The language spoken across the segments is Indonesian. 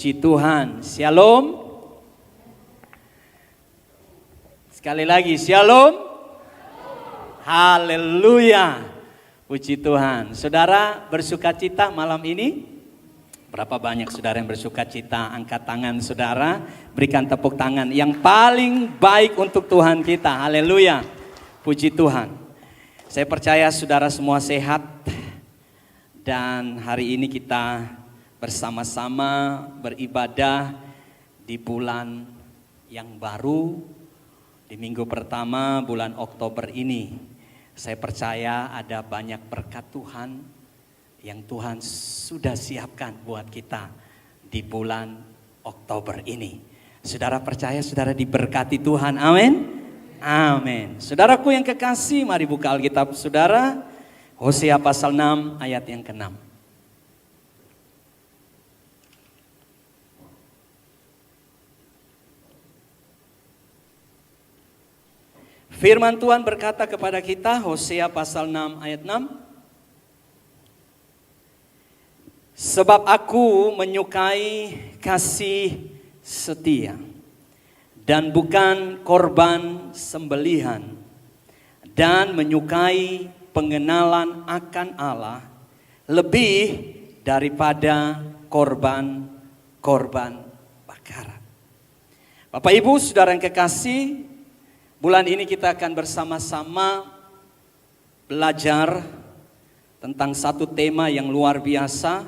Puji Tuhan. Shalom. Sekali lagi, shalom. Haleluya. Puji Tuhan. Saudara bersukacita malam ini? Berapa banyak saudara yang bersukacita? Angkat tangan saudara, berikan tepuk tangan yang paling baik untuk Tuhan kita. Haleluya. Puji Tuhan. Saya percaya saudara semua sehat. Dan hari ini kita bersama-sama beribadah di bulan yang baru, di minggu pertama bulan Oktober ini. Saya percaya ada banyak berkat Tuhan yang Tuhan sudah siapkan buat kita di bulan Oktober ini. Saudara percaya saudara diberkati Tuhan, amin? Amin. Saudaraku yang kekasih, mari buka Alkitab saudara. Hosea pasal 6 ayat yang ke-6. Firman Tuhan berkata kepada kita, Hosea pasal 6 ayat 6. Sebab aku menyukai kasih setia dan bukan korban sembelihan, dan menyukai pengenalan akan Allah lebih daripada korban bakaran. Bapak Ibu saudara yang kekasih, bulan ini kita akan bersama-sama belajar tentang satu tema yang luar biasa,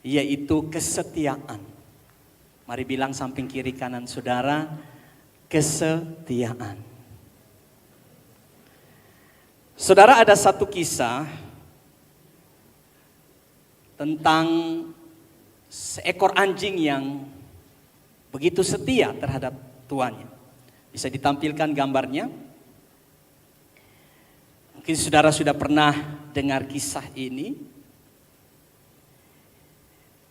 yaitu kesetiaan. Mari bilang samping kiri kanan saudara, kesetiaan. Saudara, ada satu kisah tentang seekor anjing yang begitu setia terhadap tuannya. Bisa ditampilkan gambarnya? Mungkin saudara sudah pernah dengar kisah ini.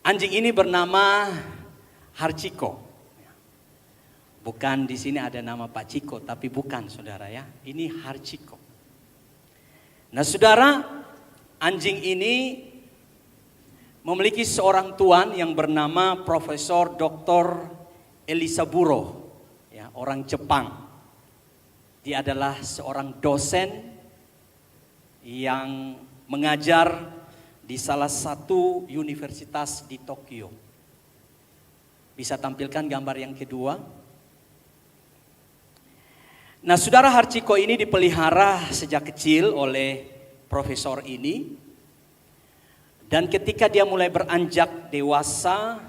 Anjing ini bernama Harchiko. Bukan di sini ada nama Pak Ciko, tapi bukan saudara ya. Ini Harchiko. Nah saudara, anjing ini memiliki seorang tuan yang bernama Profesor Dr. Elisaburo, ya, orang Jepang. Dia adalah seorang dosen yang mengajar di salah satu universitas di Tokyo. Bisa tampilkan gambar yang kedua. Nah saudara, Harchiko ini dipelihara sejak kecil oleh profesor ini. Dan ketika dia mulai beranjak dewasa,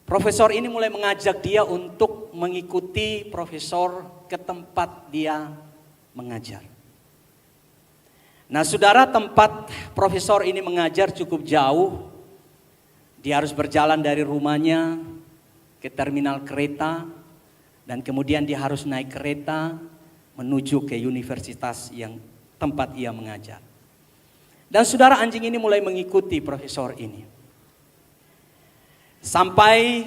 profesor ini mulai mengajak dia untuk mengikuti profesor ke tempat dia mengajar. Nah saudara, tempat profesor ini mengajar cukup jauh. Dia harus berjalan dari rumahnya ke terminal kereta. Dan kemudian dia harus naik kereta menuju ke universitas yang tempat ia mengajar. Dan saudara, anjing ini mulai mengikuti profesor ini. Sampai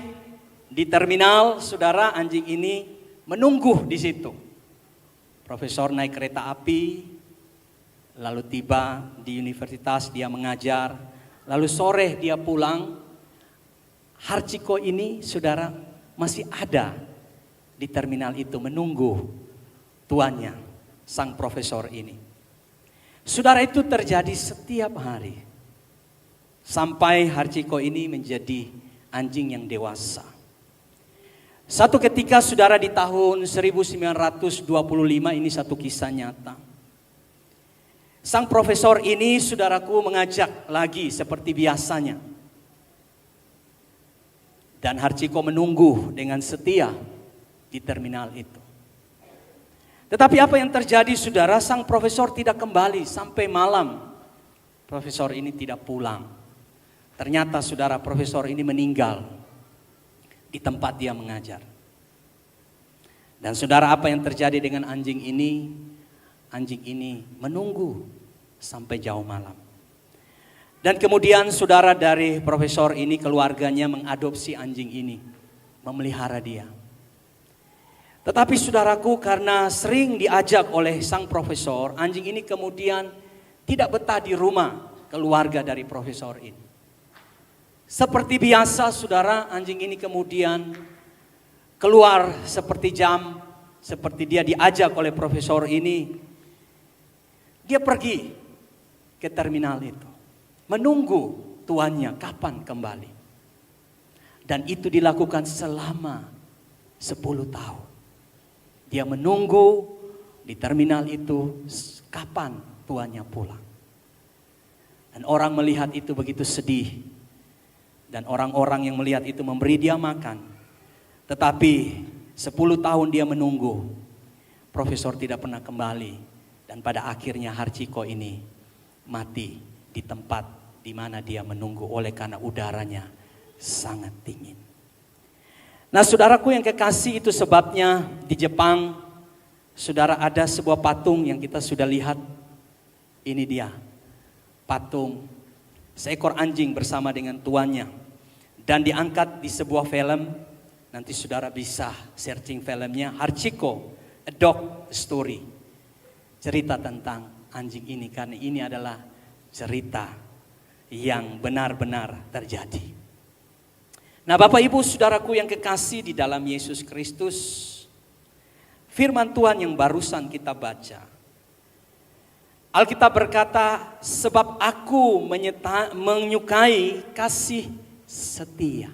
di terminal, saudara, anjing ini menunggu di situ. Profesor naik kereta api, lalu tiba di universitas dia mengajar, lalu sore dia pulang. Harchiko ini, saudara, masih ada di terminal itu menunggu tuannya, sang profesor ini. Saudara, itu terjadi setiap hari. Sampai Harchiko ini menjadi anjing yang dewasa. Satu ketika saudara, di tahun 1925, ini satu kisah nyata. Sang profesor ini, saudaraku, mengajak lagi seperti biasanya. Dan Harchiko menunggu dengan setia di terminal itu. Tetapi apa yang terjadi saudara, sang profesor tidak kembali sampai malam. Profesor ini tidak pulang. Ternyata saudara, profesor ini meninggal di tempat dia mengajar. Dan saudara, apa yang terjadi dengan anjing ini? Anjing ini menunggu sampai jauh malam. Dan kemudian saudara, dari profesor ini keluarganya mengadopsi anjing ini, memelihara dia. Tetapi saudaraku, karena sering diajak oleh sang profesor, anjing ini kemudian tidak betah di rumah keluarga dari profesor ini. Seperti biasa saudara, anjing ini kemudian keluar seperti jam, seperti dia diajak oleh profesor ini. Dia pergi ke terminal itu, menunggu tuannya kapan kembali. Dan itu dilakukan selama 10 tahun. Dia menunggu di terminal itu kapan tuannya pulang. Dan orang melihat itu begitu sedih. Dan orang-orang yang melihat itu memberi dia makan. Tetapi 10 tahun dia menunggu. Profesor tidak pernah kembali. Dan pada akhirnya Hachiko ini mati di tempat di mana dia menunggu oleh karena udaranya sangat dingin. Nah saudaraku yang kekasih, itu sebabnya di Jepang saudara ada sebuah patung yang kita sudah lihat. Ini dia patung seekor anjing bersama dengan tuannya. Dan diangkat di sebuah film. Nanti saudara bisa searching filmnya. Hachiko, A Dog Story. Cerita tentang anjing ini. Karena ini adalah cerita yang benar-benar terjadi. Nah Bapak Ibu saudaraku yang kekasih di dalam Yesus Kristus. Firman Tuhan yang barusan kita baca. Alkitab berkata, sebab aku menyukai kasih setia.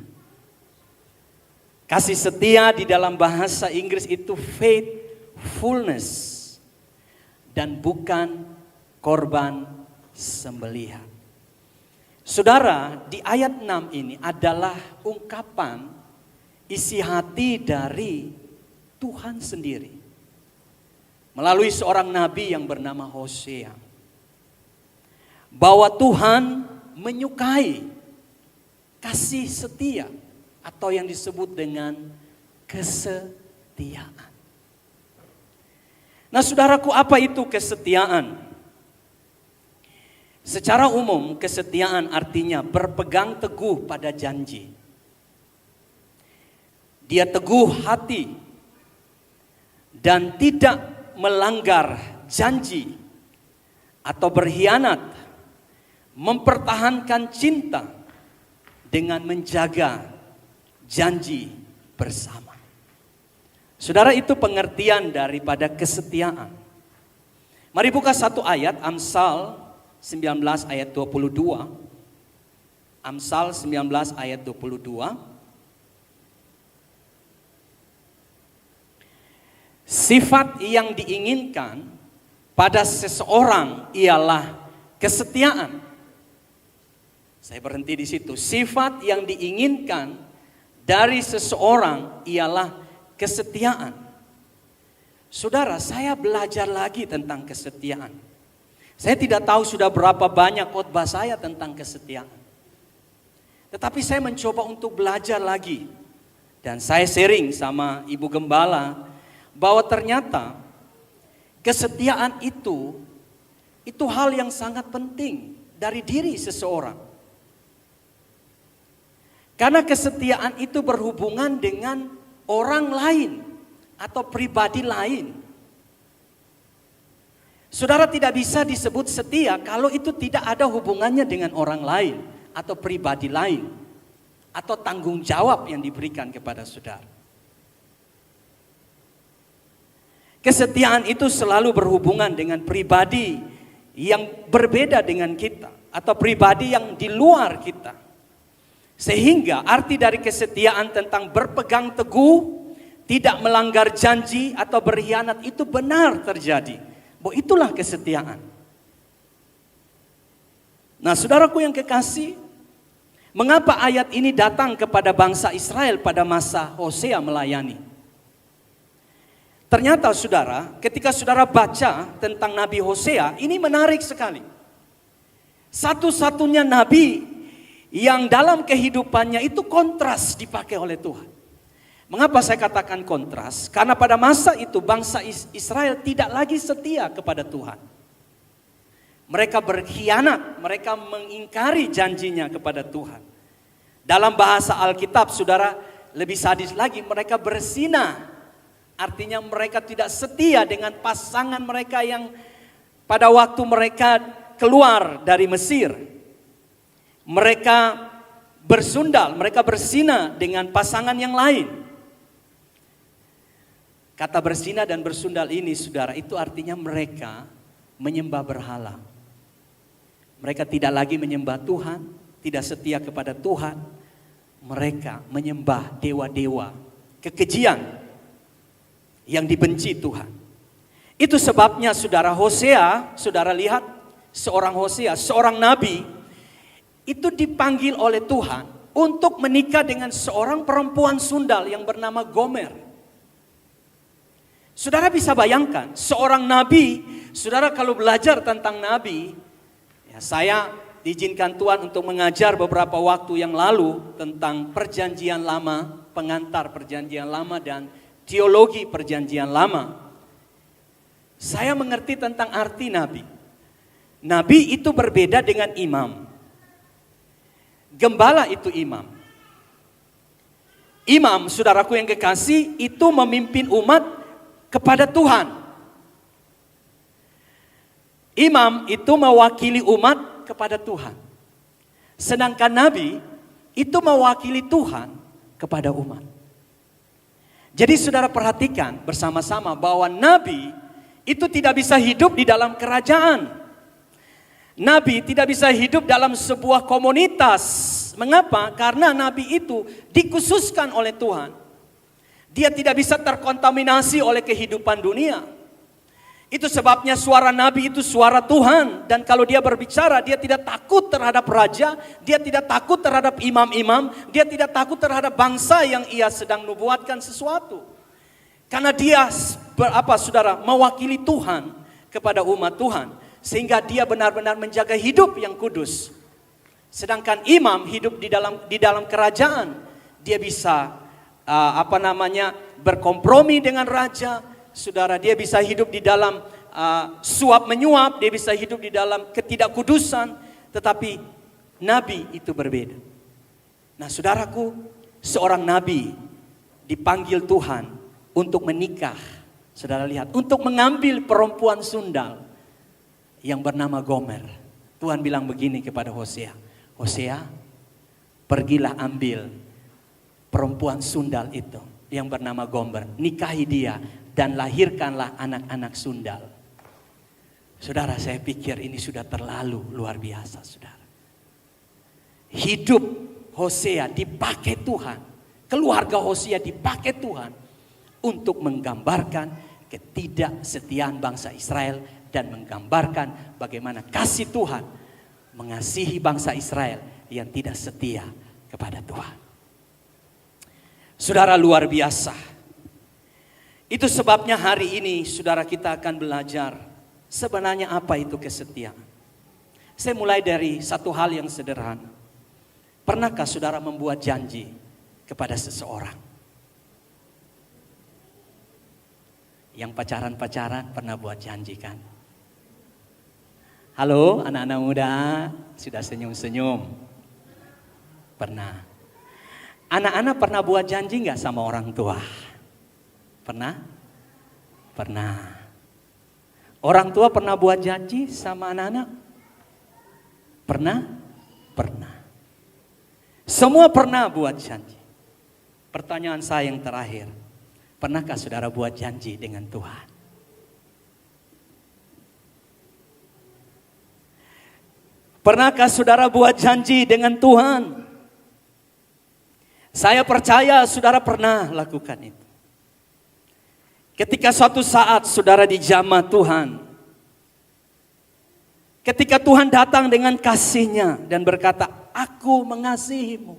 Kasih setia di dalam bahasa Inggris itu faithfulness. Dan bukan korban sembelihan. Saudara, di ayat 6 ini adalah ungkapan isi hati dari Tuhan sendiri. Melalui seorang nabi yang bernama Hosea. Bahwa Tuhan menyukai kasih setia atau yang disebut dengan kesetiaan. Nah saudaraku, apa itu kesetiaan? Secara umum kesetiaan artinya berpegang teguh pada janji. Dia teguh hati dan tidak melanggar janji atau berkhianat, mempertahankan cinta dengan menjaga janji bersama. Saudara, itu pengertian daripada kesetiaan. Mari buka satu ayat, Amsal 19 ayat 22. Amsal 19 ayat 22. Sifat yang diinginkan pada seseorang ialah kesetiaan. Saya berhenti di situ. Sifat yang diinginkan dari seseorang ialah kesetiaan. Saudara, saya belajar lagi tentang kesetiaan. Saya tidak tahu sudah berapa banyak khotbah saya tentang kesetiaan. Tetapi saya mencoba untuk belajar lagi. Dan saya sharing sama Ibu Gembala bahwa ternyata kesetiaan itu hal yang sangat penting dari diri seseorang. Karena kesetiaan itu berhubungan dengan orang lain atau pribadi lain. Saudara, tidak bisa disebut setia kalau itu tidak ada hubungannya dengan orang lain atau pribadi lain atau tanggung jawab yang diberikan kepada saudara. Kesetiaan itu selalu berhubungan dengan pribadi yang berbeda dengan kita atau pribadi yang di luar kita. Sehingga arti dari kesetiaan tentang berpegang teguh, tidak melanggar janji atau berkhianat itu benar terjadi. Bahwa itulah kesetiaan. Nah saudaraku yang kekasih, mengapa ayat ini datang kepada bangsa Israel pada masa Hosea melayani? Ternyata saudara, ketika saudara baca tentang Nabi Hosea, ini menarik sekali. Satu-satunya nabi yang dalam kehidupannya itu kontras dipakai oleh Tuhan. Mengapa saya katakan kontras? Karena pada masa itu bangsa Israel tidak lagi setia kepada Tuhan. Mereka berkhianat, mereka mengingkari janjinya kepada Tuhan. Dalam bahasa Alkitab, saudara, lebih sadis lagi, mereka berzinah. Artinya mereka tidak setia dengan pasangan mereka yang pada waktu mereka keluar dari Mesir. Mereka bersundal, mereka berzina dengan pasangan yang lain. Kata berzina dan bersundal ini, saudara, itu artinya mereka menyembah berhala. Mereka tidak lagi menyembah Tuhan, tidak setia kepada Tuhan. Mereka menyembah dewa-dewa, kekejian yang dibenci Tuhan. Itu sebabnya saudara Hosea, saudara lihat seorang Hosea, seorang nabi, itu dipanggil oleh Tuhan untuk menikah dengan seorang perempuan sundal yang bernama Gomer. Saudara bisa bayangkan, seorang nabi, saudara kalau belajar tentang nabi, ya saya diizinkan Tuhan untuk mengajar beberapa waktu yang lalu tentang perjanjian lama, pengantar perjanjian lama dan teologi perjanjian lama. Saya mengerti tentang arti nabi. Nabi itu berbeda dengan imam. Gembala itu imam. Imam, saudaraku yang kekasih, itu memimpin umat kepada Tuhan. Imam itu mewakili umat kepada Tuhan. Sedangkan nabi itu mewakili Tuhan kepada umat. Jadi saudara perhatikan bersama-sama bahwa nabi itu tidak bisa hidup di dalam kerajaan. Nabi tidak bisa hidup dalam sebuah komunitas. Mengapa? Karena nabi itu dikhususkan oleh Tuhan. Dia tidak bisa terkontaminasi oleh kehidupan dunia. Itu sebabnya suara nabi itu suara Tuhan. Dan kalau dia berbicara, dia tidak takut terhadap raja. Dia tidak takut terhadap imam-imam. Dia tidak takut terhadap bangsa yang ia sedang nubuatkan sesuatu. Karena dia saudara, mewakili Tuhan kepada umat Tuhan. Sehingga dia benar-benar menjaga hidup yang kudus. Sedangkan imam hidup di dalam kerajaan. Dia bisa berkompromi dengan raja, saudara. Dia bisa hidup di dalam suap menyuap, dia bisa hidup di dalam ketidakkudusan. Tetapi nabi itu berbeda. Nah saudaraku, seorang nabi dipanggil Tuhan untuk menikah. Saudara lihat, untuk mengambil perempuan sundal yang bernama Gomer. Tuhan bilang begini kepada Hosea, Hosea, pergilah ambil perempuan sundal itu yang bernama Gomer, nikahi dia dan lahirkanlah anak-anak sundal. Saudara, saya pikir ini sudah terlalu luar biasa, saudara. Hidup Hosea dipakai Tuhan, keluarga Hosea dipakai Tuhan untuk menggambarkan ketidaksetiaan bangsa Israel dan menggambarkan bagaimana kasih Tuhan mengasihi bangsa Israel yang tidak setia kepada Tuhan. Saudara, luar biasa. Itu sebabnya hari ini saudara kita akan belajar sebenarnya apa itu kesetiaan. Saya mulai dari satu hal yang sederhana. Pernahkah saudara membuat janji kepada seseorang? Yang pacaran-pacaran pernah buat janji kan? Halo anak-anak muda, sudah senyum-senyum? Pernah. Anak-anak pernah buat janji gak sama orang tua? Pernah? Pernah. Orang tua pernah buat janji sama anak-anak? Pernah? Pernah. Semua pernah buat janji. Pertanyaan saya yang terakhir, pernahkah saudara buat janji dengan Tuhan? Pernahkah saudara buat janji dengan Tuhan? Saya percaya saudara pernah lakukan itu. Ketika suatu saat saudara dijamah Tuhan. Ketika Tuhan datang dengan kasih-Nya dan berkata, aku mengasihimu.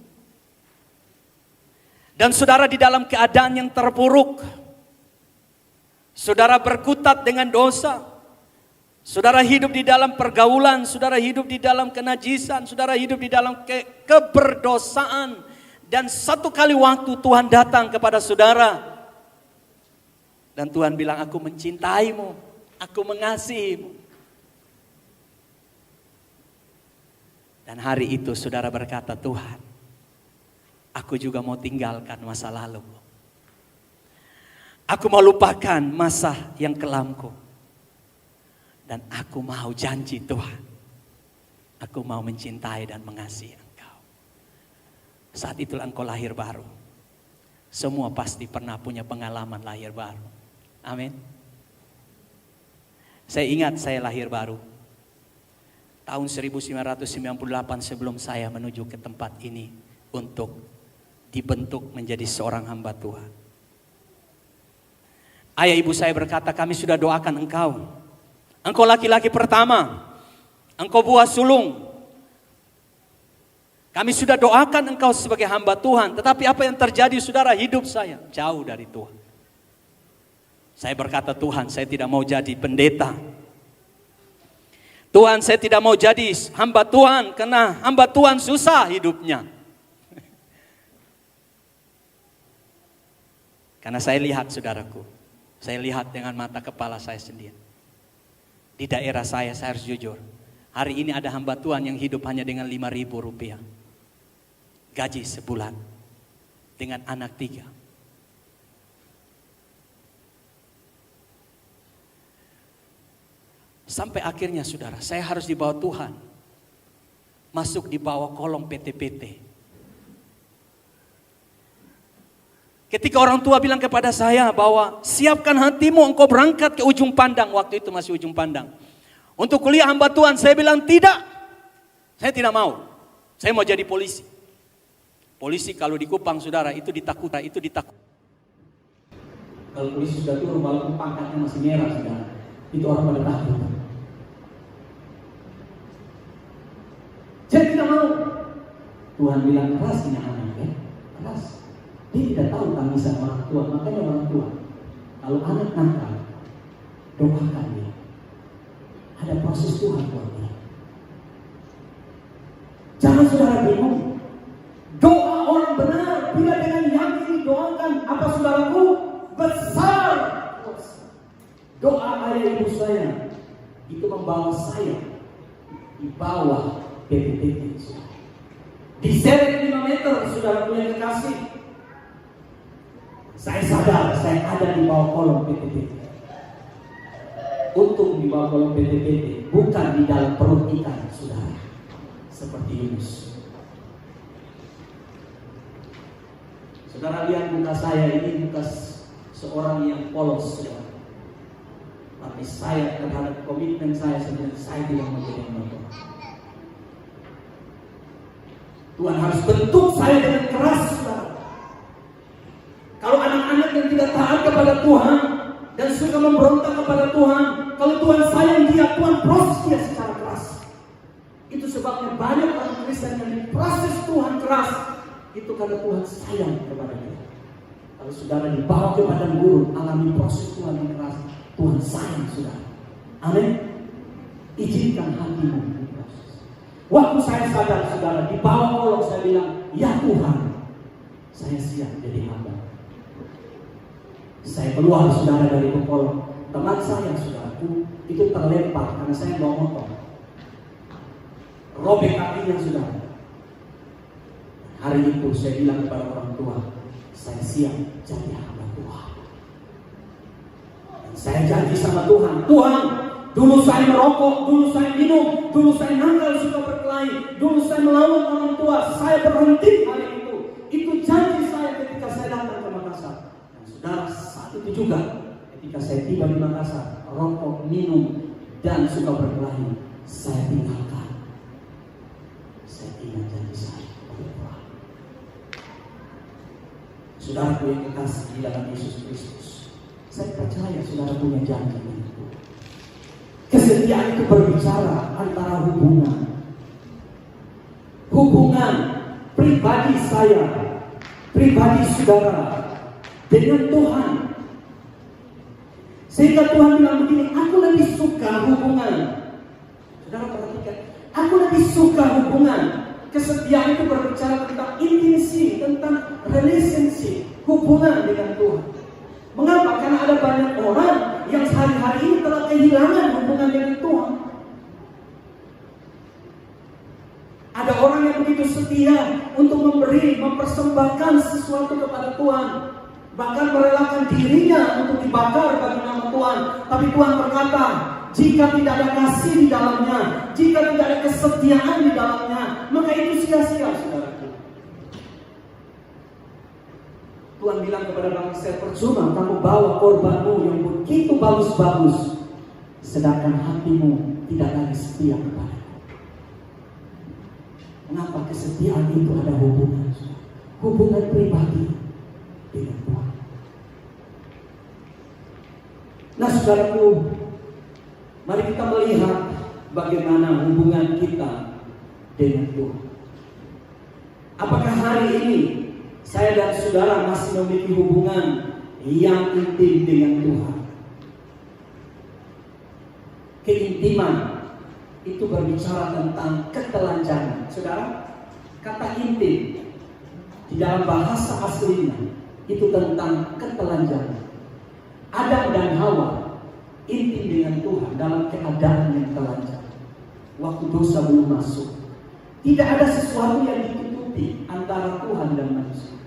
Dan saudara di dalam keadaan yang terpuruk. Saudara berkutat dengan dosa. Saudara hidup di dalam pergaulan. Saudara hidup di dalam kenajisan. Saudara hidup di dalam keberdosaan. Dan satu kali waktu Tuhan datang kepada saudara. Dan Tuhan bilang, aku mencintaimu. Aku mengasihimu. Dan hari itu saudara berkata, Tuhan, aku juga mau tinggalkan masa lalu. Aku mau lupakan masa yang kelamku. Dan aku mau janji Tuhan. Aku mau mencintai dan mengasihi Engkau. Saat itulah engkau lahir baru. Semua pasti pernah punya pengalaman lahir baru. Amin. Saya ingat saya lahir baru. Tahun 1998 sebelum saya menuju ke tempat ini untuk dibentuk menjadi seorang hamba Tuhan. Ayah ibu saya berkata, kami sudah doakan engkau. Engkau laki-laki pertama. Engkau buah sulung. Kami sudah doakan engkau sebagai hamba Tuhan. Tetapi apa yang terjadi saudara, hidup saya jauh dari Tuhan. Saya berkata, Tuhan, saya tidak mau jadi pendeta. Tuhan, saya tidak mau jadi hamba Tuhan. Karena hamba Tuhan susah hidupnya. Karena saya lihat saudaraku. Saya lihat dengan mata kepala saya sendiri. Di daerah saya harus jujur. Hari ini ada hamba Tuhan yang hidup hanya dengan 5.000 rupiah. Gaji sebulan. Dengan anak 3. Sampai akhirnya saudara, saya harus dibawa Tuhan. Masuk di bawah kolong PT-PT. Ketika orang tua bilang kepada saya bahwa siapkan hatimu, engkau berangkat ke ujung pandang. Waktu itu masih ujung pandang. Untuk kuliah hamba Tuhan, saya bilang tidak. Saya tidak mau. Saya mau jadi polisi. Polisi kalau di Kupang saudara, itu ditakut. Kalau polisi sudah turun, walaupun pangkatnya masih merah saudara, itu orang pada takut. Saya tidak mau. Tuhan bilang keras ini anak ya, keras. Dia tidak tahu tangisan orang tua, makanya orang tua kalau anak nakal, doakan dia. Ada proses Tuhan buat dia. Jangan saudara bingung. Doa orang benar bila dengan yakin doakan apa saudaraku besar. Doa ayah ibu saya itu membawa saya di bawah PT-PT. Diseret 5 meter saudara punya kekasih. Saya sadar saya ada di bawah kolong PT-PT. Untung di bawah kolong PT-PT, bukan di dalam perut ikan saudara. Seperti Yunus. Saudara lihat muka saya ini muka seorang yang polos saudara. Tapi saya terhadap komitmen saya sebenarnya saya tidak mau jadi penonton. Tuhan harus bentuk saya dengan keras saudara. Kalau anak-anak yang tidak taat kepada Tuhan dan suka memberontak kepada Tuhan, kalau Tuhan sayang dia, Tuhan proses dia secara keras. Itu sebabnya banyak orang Kristen yang diproses Tuhan keras. Itu karena Tuhan sayang kepada dia. Kalau saudara dibawa ke padang gurun, alami proses Tuhan yang keras, Tuhan sayang saudara. Amin. Izinkan hatimu diproses. Waktu saya sadar saudara, di bawah kolong saya bilang, ya Tuhan, saya siap jadi hamba. Saya keluar saudara dari kolong. Teman saya saudaraku itu terlempar karena saya bawa motor. Robek kakinya saudara. Hari itu saya bilang kepada orang tua, saya siap jadi hamba Tuhan. Dan saya janji sama Tuhan, Tuhan, dulu saya merokok, dulu saya minum, dulu saya nakal suka berkelahi, dulu saya melawan orang tua, saya berhenti hari itu. Itu janji saya ketika saya datang ke Makassar. Dan saudara, saat itu juga ketika saya tiba di Makassar, rokok, minum, dan suka berkelahi, saya tinggalkan. Saya ingat janji saya kepada Tuhan. Saudara yang kekasih di dalam Yesus Kristus, saya percaya saudara punya janji itu. Kesetiaan itu berbicara antara hubungan pribadi saya, pribadi saudara dengan Tuhan. Sehingga Tuhan bilang begini, aku lebih suka hubungan. Saudara perhatikan, aku lebih suka hubungan. Kesetiaan itu berbicara tentang intimasi, tentang relationship, hubungan dengan Tuhan. Mengapa? Karena ada banyak orang yang sehari-hari ini telah kehilangan hubungan dengan Tuhan. Ada orang yang begitu setia untuk memberi, mempersembahkan sesuatu kepada Tuhan. Bahkan merelakan dirinya untuk dibakar bagi nama Tuhan. Tapi Tuhan berkata, jika tidak ada kasih di dalamnya, jika tidak ada kesetiaan di dalamnya, maka itu sia-sia saudaraku. Tuhan bilang kepada bangsa Israel, percuma kamu bawa korbanmu yang begitu bagus-bagus, sedangkan hatimu tidak lagi setia kepada. Mengapa kesetiaan itu ada hubungan? Hubungan pribadi dengan Tuhan. Nah saudaraku, mari kita melihat bagaimana hubungan kita dengan Tuhan. Apakah hari ini saya dan saudara masih memiliki hubungan yang intim dengan Tuhan? Keintiman itu berbicara tentang ketelanjangan. Saudara, kata intim di dalam bahasa aslinya itu tentang ketelanjangan. Adam dan Hawa intim dengan Tuhan dalam keadaan yang telanjang. Waktu dosa belum masuk, tidak ada sesuatu yang ditutupi antara Tuhan dan manusia.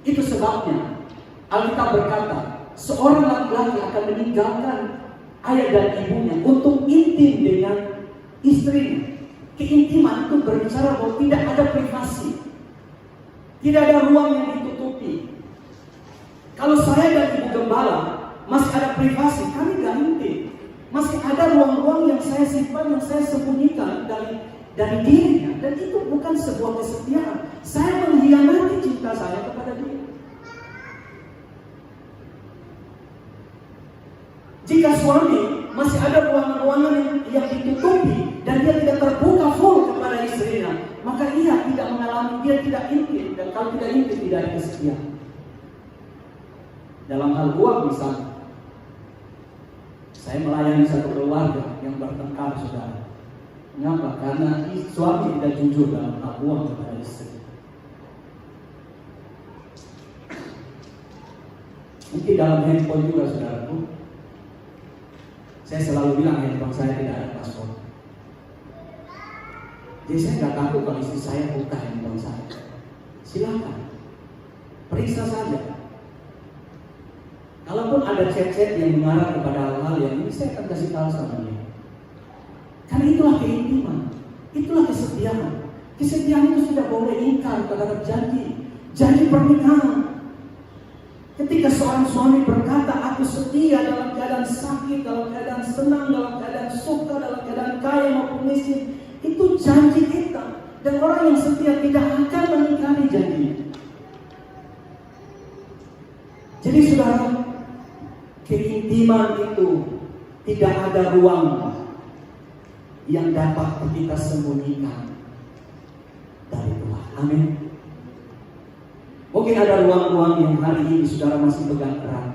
Itu sebabnya Alkitab berkata, seorang laki-laki akan meninggalkan ayah dan ibunya untuk intim dengan istrinya. Keintiman itu berbicara bahwa tidak ada privasi, tidak ada ruang yang ditutupi. Kalau saya dan ibu gembala masih ada privasi, kami gak intim. Masih ada ruang-ruang yang saya simpan, yang saya sembunyikan dari dirinya. Dan itu bukan sebuah kesetiaan. Saya mengkhianati cinta saya kepada dia. Jika suami masih ada ruangan-ruangan yang ditutupi dan dia tidak terbuka full kepada istrinya, maka ia tidak mengalami, dia tidak intim. Dan kalau tidak intim, tidak ada kesetiaan. Dalam hal uang misalnya, saya melayani satu keluarga yang bertengkar, saudara. Mengapa? Karena suami tidak jujur dalam hal uang kepada istri. Mungkin dalam handphone juga, saudaraku. Saya selalu bilang handphone saya tidak ada password. Jadi saya nggak takut kalau istri saya buka handphone saya. Silakan, periksa saja. Kalaupun ada chat-chat yang mengarah kepada hal-hal yang ini, saya akan kasih tahu sama dia. Karena itulah keintiman, itulah kesetiaan. Kesetiaan itu tidak boleh ingkar terhadap janji pernikahan. Ketika seorang suami berkata, aku setia dalam keadaan sakit, dalam keadaan senang, dalam keadaan suka, dalam keadaan kaya maupun miskin, itu janji kita. Dan orang yang setia tidak akan mengingkari janjinya. Jadi saudara, keintiman itu tidak ada ruang yang dapat kita sembunyikan dari Tuhan. Amin. Mungkin ada ruang-ruang yang hari ini saudara masih pegang erat.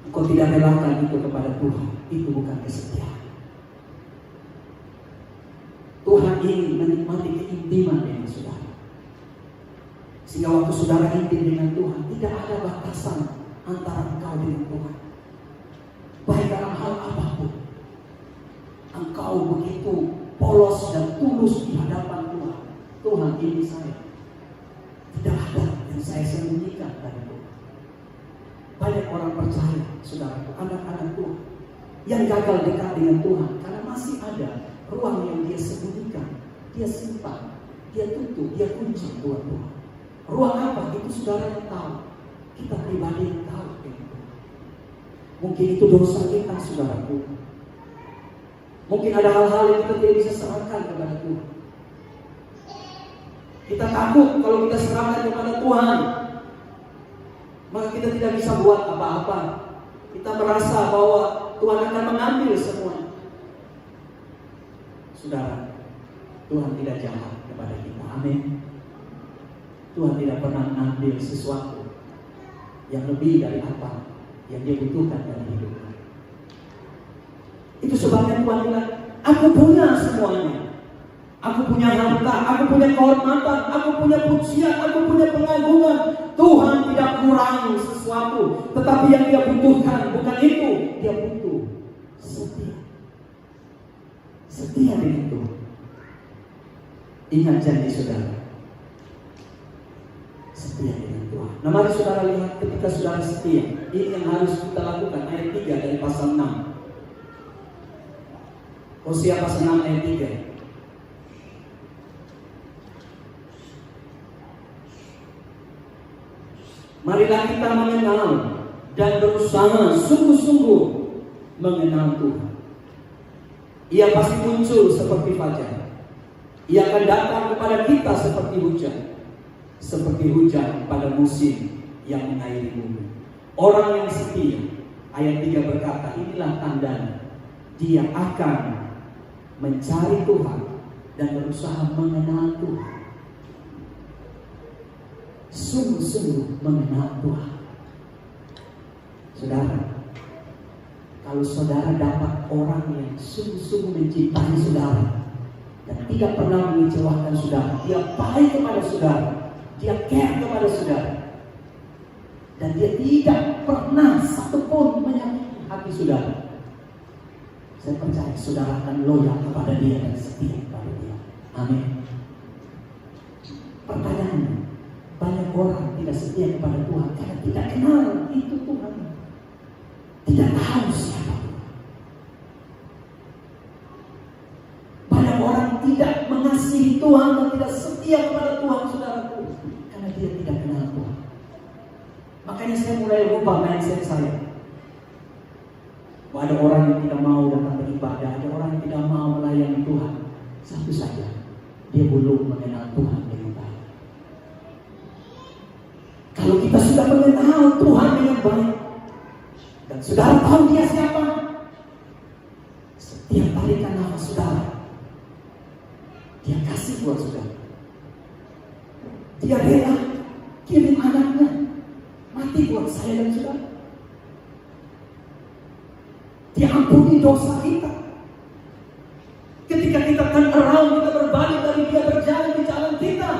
Engkau tidak relakan itu kepada Tuhan. Itu bukan kesetiaan. Tuhan ingin menikmati keintiman dengan saudara. Sehingga waktu saudara intim dengan Tuhan, tidak ada batasan antara engkau dengan Tuhan. Baik dalam hal apapun, engkau begitu polos dan tulus di hadapan Tuhan. Tuhan, ini saya. Tidak ada yang saya sembunyikan dari Tuhan. Banyak orang percaya, saudara, anak-anak Tuhan yang gagal dekat dengan Tuhan karena masih ada ruang yang dia sembunyikan, dia simpan, dia tutup, dia kunci Tuhan. Ruang apa? Itu saudara yang tahu. Kita pribadi yang tahu. Mungkin itu dosa kita, saudaraku. Mungkin ada hal-hal yang kita tidak bisa serahkan kepada Tuhan. Kita takut kalau kita serahkan kepada Tuhan, maka kita tidak bisa buat apa-apa. Kita merasa bahwa Tuhan akan mengambil semua. Saudara, Tuhan tidak jahat kepada kita. Amin. Tuhan tidak pernah mengambil sesuatu yang lebih dari apa yang dia butuhkan dalam hidupnya. Itu sebabnya Tuhan bilang, aku punya semuanya. Aku punya harta, aku punya kehormatan, aku punya pujian, aku punya pengagungan. Tuhan tidak kurangi sesuatu, tetapi yang dia butuhkan bukan itu. Dia butuh setia. Setia dengan Tuhan. Ingat janji saudara. Setia dengan Tuhan. Nah mari saudara lihat ketika saudara setia. Ini yang harus kita lakukan. Ayat 3 dari pasal 6. Hosea pasal 6 ayat 3. Marilah kita mengenal dan berusaha sungguh-sungguh mengenal Tuhan. Ia pasti muncul seperti fajar. Ia akan datang kepada kita seperti hujan. Seperti hujan pada musim yang mengairi bumi. Orang yang setia, ayat 3 berkata, inilah tandanya dia akan mencari Tuhan dan berusaha mengenal Tuhan. Sungguh-sungguh mengenal Tuhan. Saudara, kalau saudara dapat orang yang sungguh-sungguh mencintai saudara dan tidak pernah mengecewakan saudara, dia baik kepada saudara, dia care kepada saudara, dan dia tidak pernah satupun menyakiti hati saudara, saya percaya saudara akan loyal kepada dia dan setia kepada dia. Amin. Pertanyaannya, banyak orang tidak setia kepada Tuhan karena tidak kenal itu Tuhan, tidak tahu siapa Tuhan. Banyak orang tidak mengasihi Tuhan dan tidak setia kepada Tuhan, saudaraku, karena dia tidak kenal Tuhan. Makanya saya mulai rubah mindset saya. Ada orang yang tidak mau datang beribadah, ada orang yang tidak mau melayani Tuhan. Satu saja, dia belum mengenal Tuhan dengan baik. Kalau kita sudah mengenal Tuhan dengan baik dan saudara tahu dia siapa, setiap tarikan nafas saudara, dia kasih buat saudara. Dia rela kirim anaknya mati buat saya dan saudara. Dia ampuni dosa kita. Ketika kita turn around, kita berbalik dari dia, berjalan di jalan kita,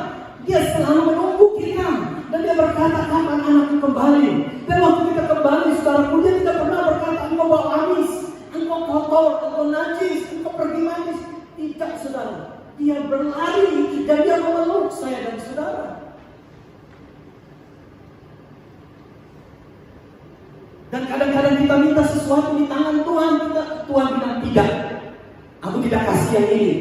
dia selalu menunggu kita. Dan dia berkata, kapan anakku kembali? Dan waktu kita kembali, saudaraku, dia tidak pernah berkata, engkau bau amis, engkau kotor, engkau najis, engkau pergi manis. Tidak, saudara. Dia berlari dan dia memeluk saya dan saudara. Dan kadang-kadang kita minta sesuatu di tangan Tuhan, Tuhan bilang tidak. Aku tidak kasih yang ini.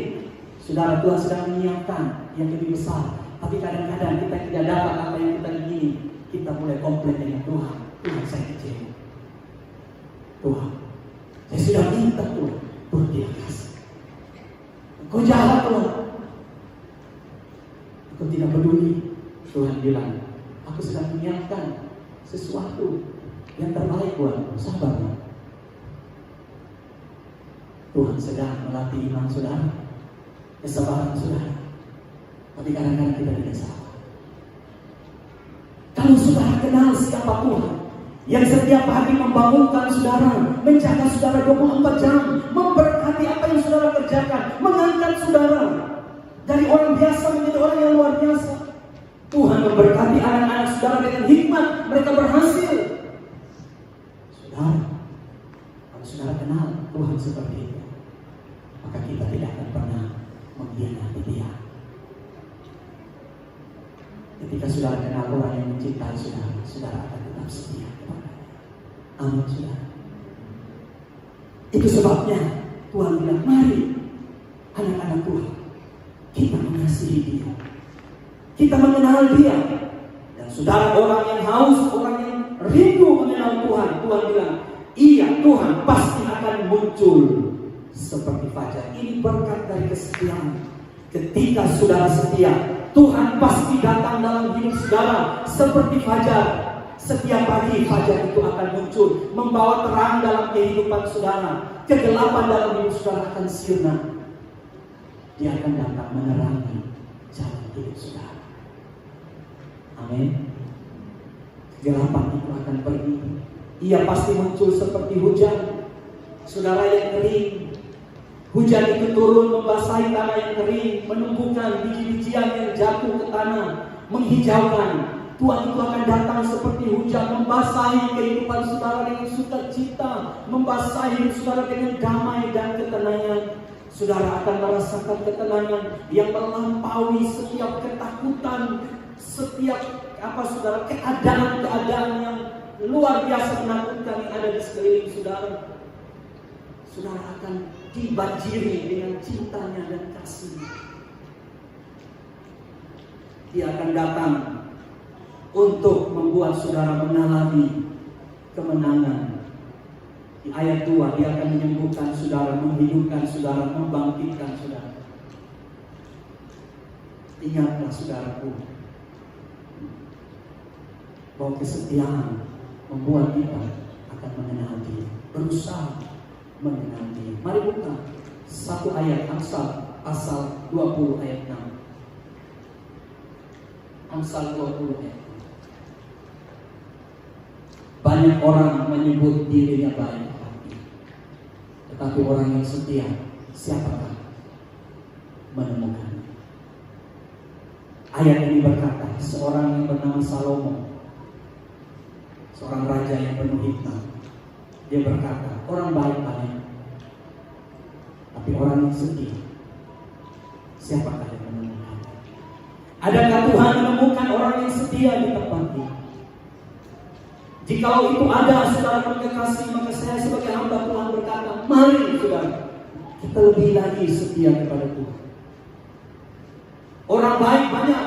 Saudara, Tuhan sedang menyiapkan yang lebih besar. Tapi kadang-kadang kita tidak dapat apa yang kita ingini. Kita mulai komplain dengan Tuhan. Tuhan, saya kecil. Tuhan, saya sudah minta Tuhan. Tuhan tidak kasih. Engkau jahat Tuhan. Engkau tidak peduli. Tuhan bilang, aku sedang menyiapkan sesuatu yang terbaik buatmu, sabarnya. Tuhan sedang melatih iman saudara, kesabaran saudara. Tapi kadang-kadang kita tidak sabar. Kalau saudara kenal siapa Tuhan, yang setiap hari membangunkan saudara, menjaga saudara 24 jam, memberkati apa yang saudara kerjakan, mengangkat saudara dari orang biasa menjadi orang yang luar biasa. Tuhan memberkati anak-anak saudara dengan hikmat, mereka berhasil. Kalau saudara kenal Tuhan seperti itu, maka kita tidak akan pernah mengkhianati dia. Ketika saudara kenal orang yang mencintai saudara, saudara akan tetap setia kepada dia. Amin, saudara. Itu sebabnya Tuhan bilang, mari anak-anak Tuhan, kita mengasihi dia, kita mengenal dia. Dan saudara, orang yang haus, orang yang rindu mengenal Tuhan, Tuhan bilang, iya, Tuhan pasti akan muncul seperti fajar. Ini berkat dari kesetiaan. Ketika saudara setia, Tuhan pasti datang dalam hidup saudara seperti fajar. Setiap pagi fajar itu akan muncul, membawa terang dalam kehidupan saudara. Kegelapan dalam hidup saudara akan sirna. Dia akan datang menerangi jalan hidup saudara. Amin. Kegelapan itu akan pergi. Ia pasti muncul seperti hujan, saudara, yang kering. Hujan itu turun membasahi tanah yang kering, menumbuhkan biji-bijian yang jatuh ke tanah, menghijaukan. Tuhan itu akan datang seperti hujan, membasahi kehidupan saudara dengan sukacita, membasahi hidup saudara dengan damai dan ketenangan. Saudara akan merasakan ketenangan yang melampaui setiap ketakutan, setiap saudara, keadaan-keadaan yang luar biasa menakutkan yang ada di sekeliling saudara. Saudara akan dibanjiri dengan cintanya dan kasihnya. Dia akan datang untuk membuat saudara mengalami kemenangan. Di ayat 2, dia akan menyembuhkan saudara, menghidupkan saudara, membangkitkan saudara. Ingatlah saudaraku, bahwa kesetiaan membuat kita akan mengenal Dia, berusaha mengenal Dia. Mari buka satu ayat Amsal pasal 20 ayat 6. Amsal 20 ayat 6. Banyak orang menyebut dirinya baik hati, tetapi orang yang setia, siapakah menemukannya? Ayat ini berkata, seorang yang bernama Salomo, seorang raja yang penuh hikmah, dia berkata, orang baik banyak, tapi orang yang setia, siapakah yang menemukannya? Adakah Tuhan menemukan orang yang setia di tempat ini? Jikalau itu ada, saudara kekasih, maka saya sebagai hamba Tuhan berkata, mari saudara, kita lebih lagi setia kepada Tuhan. Orang baik banyak,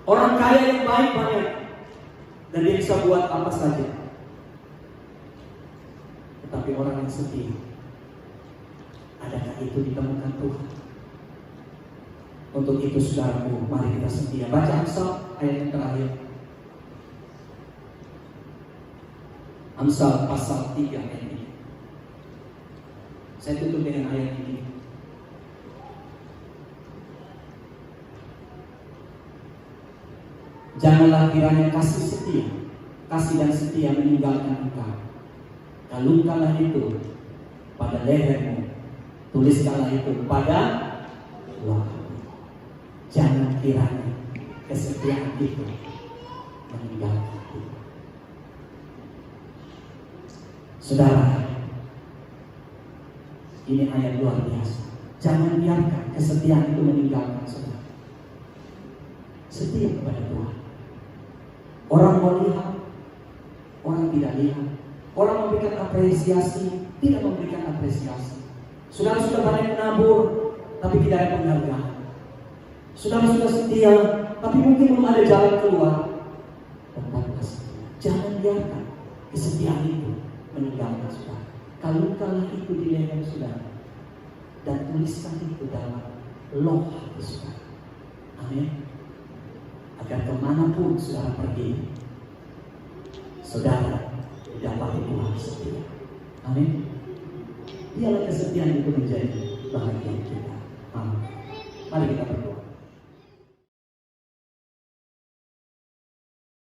orang kaya yang baik banyak, dan dia bisa buat apa saja. Tetapi orang yang setia, adakah itu ditemukan Tuhan? Untuk itu saudaraku, mari kita setia. Baca Amsal ayat yang terakhir. Amsal pasal 3 ayat ini. Saya tutup dengan ayat ini. Janganlah kiranya kasih dan setia meninggalkan engkau. Kalungkanlah itu pada lehermu, tuliskanlah itu pada wajahmu. Jangan kiranya kesetiaan itu meninggalkan engkau. Saudara, ini ayat luar biasa. Jangan biarkan kesetiaan itu meninggalkan saudara. Setia kepada Tuhan. Orang mau lihat, orang tidak lihat. Orang memberikan apresiasi, tidak memberikan apresiasi. Saudara sudah banyak menabur, tapi tidak ada penghargaan. Saudara sudah setia, tapi mungkin belum ada jalan keluar. Tetaplah setia. Jangan biarkan kesetiaan itu meninggalkan saudara. Kalungkanlah itu di leher saudara, dan tuliskan itu dalam loh hati saudara. Amin. Agar kemanapun saudara pergi, saudara didapati Tuhan setia. Amin. Biarlah kesetiaan itu menjadi bahagia kita. Amin. Mari kita